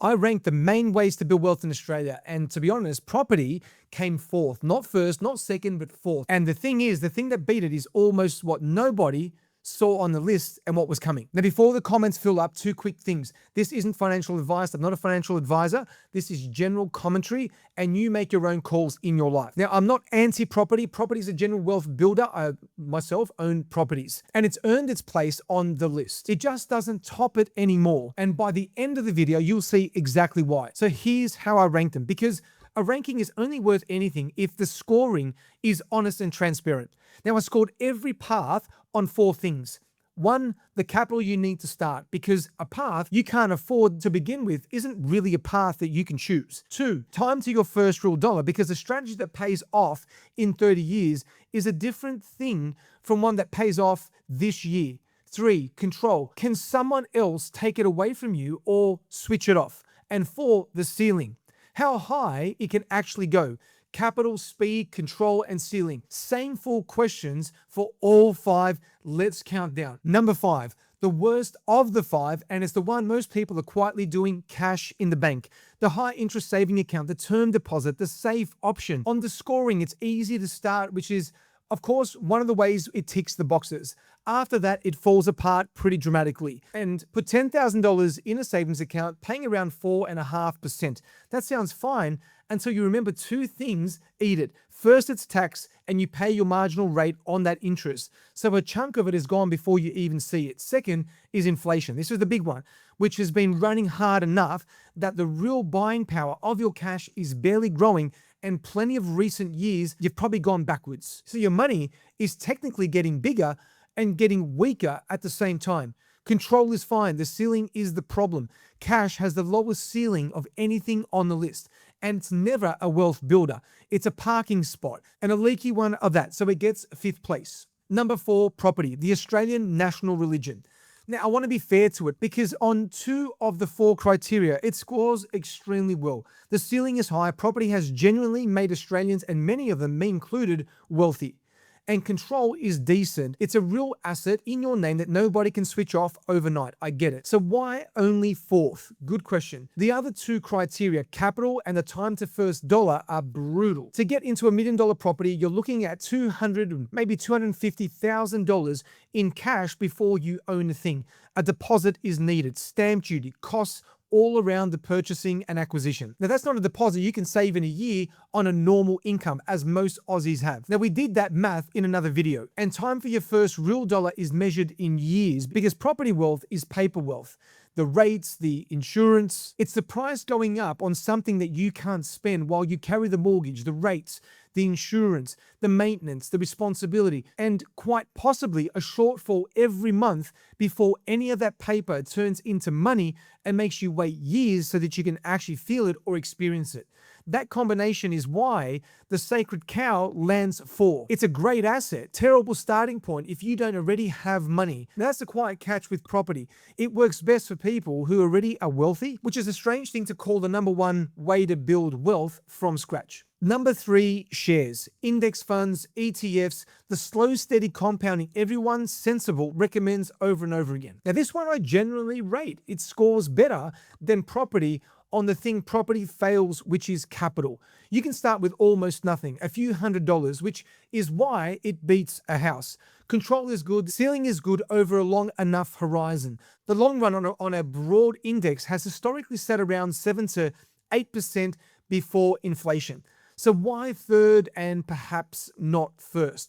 I ranked the main ways to build wealth in Australia. And to be honest, property came fourth, not first, not second, but fourth. And the thing is, the thing that beat it is almost what nobody saw on the list and what was coming. Now, before the comments fill up, two quick things. This isn't financial advice. I'm not a financial advisor. This is general commentary, and you make your own calls in your life. Now, I'm not anti-property. Property is a general wealth builder. I myself own properties, and it's earned its place on the list. It just doesn't top it anymore. And by the end of the video, you'll see exactly why. So here's how I ranked them, because a ranking is only worth anything if the scoring is honest and transparent. Now, I scored every path on four things. One, the capital you need to start, because a path you can't afford to begin with isn't really a path that you can choose. Two, time to your first real dollar, because the strategy that pays off in 30 years is a different thing from one that pays off this year. Three, control. Can someone else take it away from you or switch it off? And four, the ceiling. How high it can actually go. Capital, speed, control, and ceiling. Same four questions for all five. Let's count down. Number 5, the worst of the 5, and it's the one most people are quietly doing: cash in the bank. The high interest saving account, the term deposit, the safe option. On the scoring, it's easy to start, which is, of course, one of the ways it ticks the boxes. After that, it falls apart pretty dramatically. And put $10,000 in a savings account, paying around 4.5%. That sounds fine until you remember two things eat it. First, it's tax, and you pay your marginal rate on that interest. So a chunk of it is gone before you even see it. Second is inflation. This is the big one, which has been running hard enough that the real buying power of your cash is barely growing, and plenty of recent years, you've probably gone backwards. So your money is technically getting bigger and getting weaker at the same time. Control is fine. The ceiling is the problem. Cash has the lowest ceiling of anything on the list, and it's never a wealth builder. It's a parking spot, and a leaky one of that, so it gets 5th place. Number 4, property, the Australian national religion. Now, I want to be fair to it, because on 2 of the 4 criteria, it scores extremely well. The ceiling is high. Property has genuinely made Australians, and many of them, me included, wealthy. And control is decent. It's a real asset in your name that nobody can switch off overnight. I get it. So why only 4th? Good question. The other 2 criteria, capital and the time to first dollar, are brutal. To get into $1 million property, you're looking at $200,000, maybe $250,000 in cash before you own a thing. A deposit is needed. Stamp duty, costs all around the purchasing and acquisition. Now, that's not a deposit you can save in a year on a normal income, as most Aussies have. Now, we did that math in another video, and time for your first real dollar is measured in years, because property wealth is paper wealth. The rates, the insurance, it's the price going up on something that you can't spend while you carry the mortgage, the rates, the insurance, the maintenance, the responsibility, and quite possibly a shortfall every month before any of that paper turns into money and makes you wait years so that you can actually feel it or experience it. That combination is why the sacred cow lands 4. It's a great asset, terrible starting point if you don't already have money. Now, that's the quiet catch with property. It works best for people who already are wealthy, which is a strange thing to call the number 1 way to build wealth from scratch. Number 3, shares, index funds, ETFs, the slow, steady compounding everyone sensible recommends over and over again. Now, this one I generally rate. It scores better than property on the thing property fails, which is capital. You can start with almost nothing, a few $100s, which is why it beats a house. Control is good, ceiling is good over a long enough horizon. The long run on a broad index has historically sat around 7 to 8% before inflation. So why 3rd and perhaps not 1st?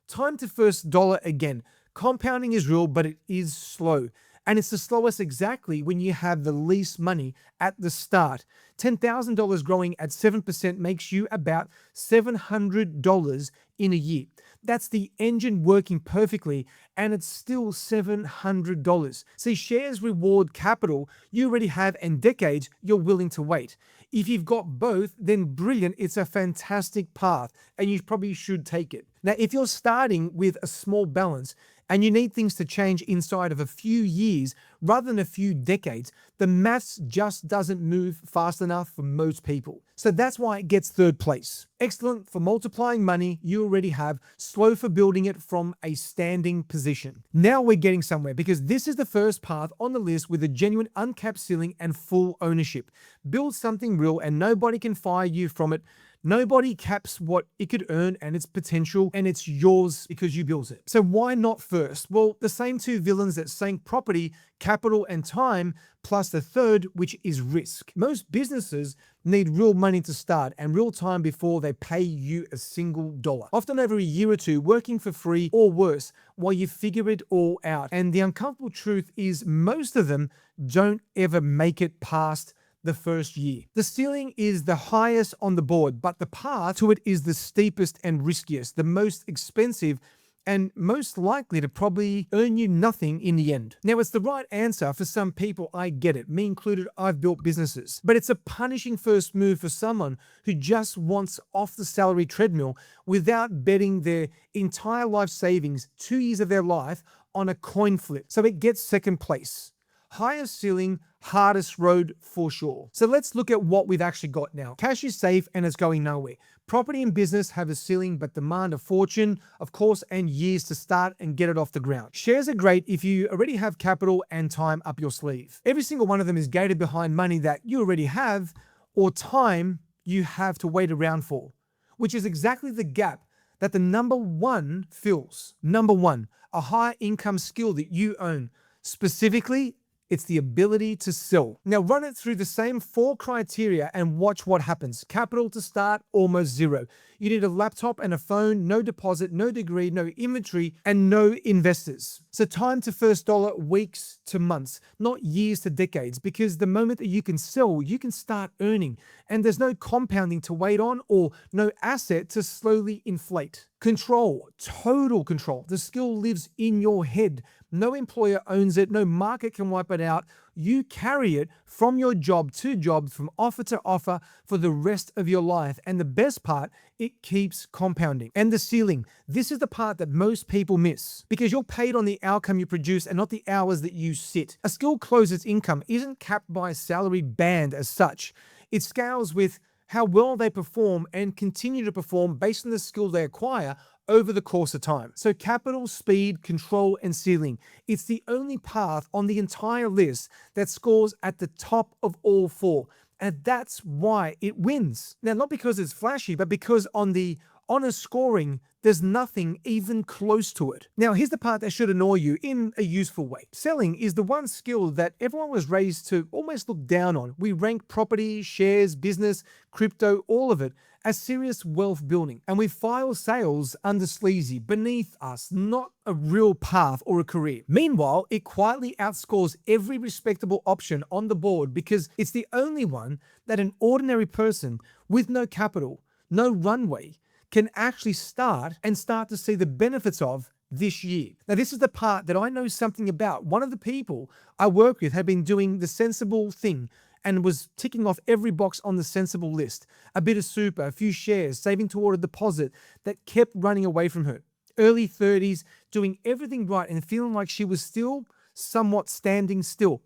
Time to first dollar again. Compounding is real, but it is slow. And it's the slowest exactly when you have the least money at the start. $10,000 growing at 7% makes you about $700 in a year. That's the engine working perfectly, and it's still $700. See, shares reward capital you already have and decades you're willing to wait. If you've got both, then brilliant, it's a fantastic path, and you probably should take it. Now, if you're starting with a small balance and you need things to change inside of a few years rather than a few decades, the maths just doesn't move fast enough for most people. So that's why it gets third place. Excellent for multiplying money you already have, slow for building it from a standing position. Now we're getting somewhere because this is the first path on the list with a genuine uncapped ceiling and full ownership. Build something real and nobody can fire you from it. Nobody caps what it could earn and its potential, and it's yours because you built it. So why not first? Well, the same two villains that sank property, capital, and time, plus the third, which is risk. Most businesses need real money to start and real time before they pay you a single dollar. Often over a year or two, working for free or worse, while you figure it all out. And the uncomfortable truth is most of them don't ever make it past the first year. The ceiling is the highest on the board, but the path to it is the steepest and riskiest, the most expensive, and most likely to probably earn you nothing in the end. Now, it's the right answer for some people, I get it, me included, I've built businesses, but it's a punishing first move for someone who just wants off the salary treadmill without betting their entire life savings, 2 years of their life, on a coin flip. So it gets second place. Highest ceiling, hardest road for sure. So let's look at what we've actually got now. Cash is safe and it's going nowhere. Property and business have a ceiling but demand a fortune, of course, and years to start and get it off the ground. Shares are great if you already have capital and time up your sleeve. Every single one of them is gated behind money that you already have or time you have to wait around for, which is exactly the gap that the number one fills. Number one, a high income skill that you own. Specifically, it's the ability to sell. Now run it through the same 4 criteria and watch what happens. Capital to start, almost zero. You need a laptop and a phone, no deposit, no degree, no inventory, and no investors. So time to first dollar, weeks to months, not years to decades, because the moment that you can sell, you can start earning. And there's no compounding to wait on or no asset to slowly inflate. Control, total control. The skill lives in your head. No employer owns it. No market can wipe it out. You carry it from your job to job, from offer to offer for the rest of your life. And the best part, it keeps compounding. And the ceiling, this is the part that most people miss because you're paid on the outcome you produce and not the hours that you sit. A skill closer's income isn't capped by a salary band as such. It scales with how well they perform and continue to perform based on the skill they acquire over the course of time. So capital, speed, control, and ceiling. It's the only path on the entire list that scores at the top of all 4. And that's why it wins. Now, not because it's flashy, but because on the honest scoring, there's nothing even close to it. Now, here's the part that should annoy you in a useful way. Selling is the one skill that everyone was raised to almost look down on. We rank property, shares, business, crypto, all of it as serious wealth building. And we file sales under sleazy, beneath us, not a real path or a career. Meanwhile, it quietly outscores every respectable option on the board because it's the only one that an ordinary person with no capital, no runway, can actually start to see the benefits of this year. Now, this is the part that I know something about. One of the people I work with had been doing the sensible thing and was ticking off every box on the sensible list. A bit of super, a few shares, saving toward a deposit that kept running away from her. Early 30s, doing everything right and feeling like she was still somewhat standing still.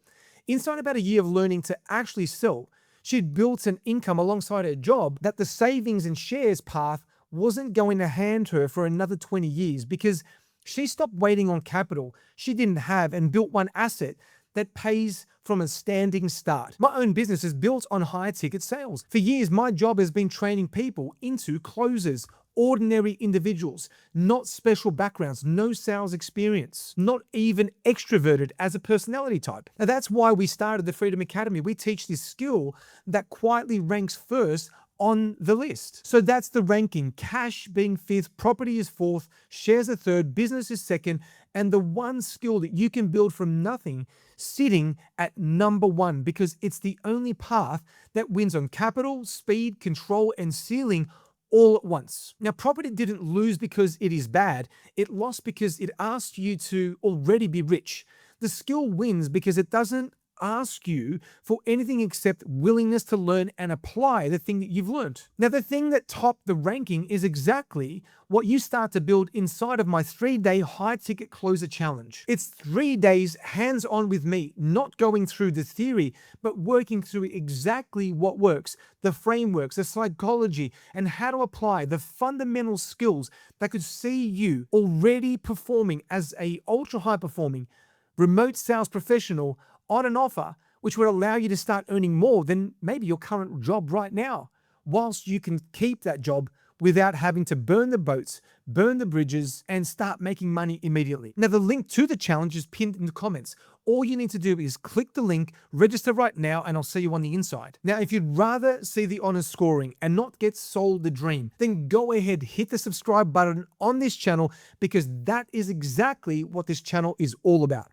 Inside about a year of learning to actually sell, she'd built an income alongside her job that the savings and shares path wasn't going to hand her for another 20 years because she stopped waiting on capital she didn't have and built one asset that pays from a standing start. My own business is built on high ticket sales. For years, my job has been training people into closers, ordinary individuals, not special backgrounds, no sales experience, not even extroverted as a personality type. Now, that's why we started the Freedom Academy. We teach this skill that quietly ranks first on the list. So that's the ranking. Cash being 5th, property is 4th, shares are 3rd, business is 2nd, and the one skill that you can build from nothing sitting at number 1 because it's the only path that wins on capital, speed, control, and ceiling all at once. Now, property didn't lose because it is bad. It lost because it asked you to already be rich. The skill wins because it doesn't ask you for anything except willingness to learn and apply the thing that you've learned. Now, the thing that topped the ranking is exactly what you start to build inside of my 3-day high-ticket closer challenge. It's 3 days hands-on with me, not going through the theory, but working through exactly what works, the frameworks, the psychology, and how to apply the fundamental skills that could see you already performing as a ultra-high performing remote sales professional on an offer, which would allow you to start earning more than maybe your current job right now, whilst you can keep that job without having to burn the boats, burn the bridges, and start making money immediately. Now, the link to the challenge is pinned in the comments. All you need to do is click the link, register right now, and I'll see you on the inside. Now, if you'd rather see the honor scoring and not get sold the dream, then go ahead, hit the subscribe button on this channel, because that is exactly what this channel is all about.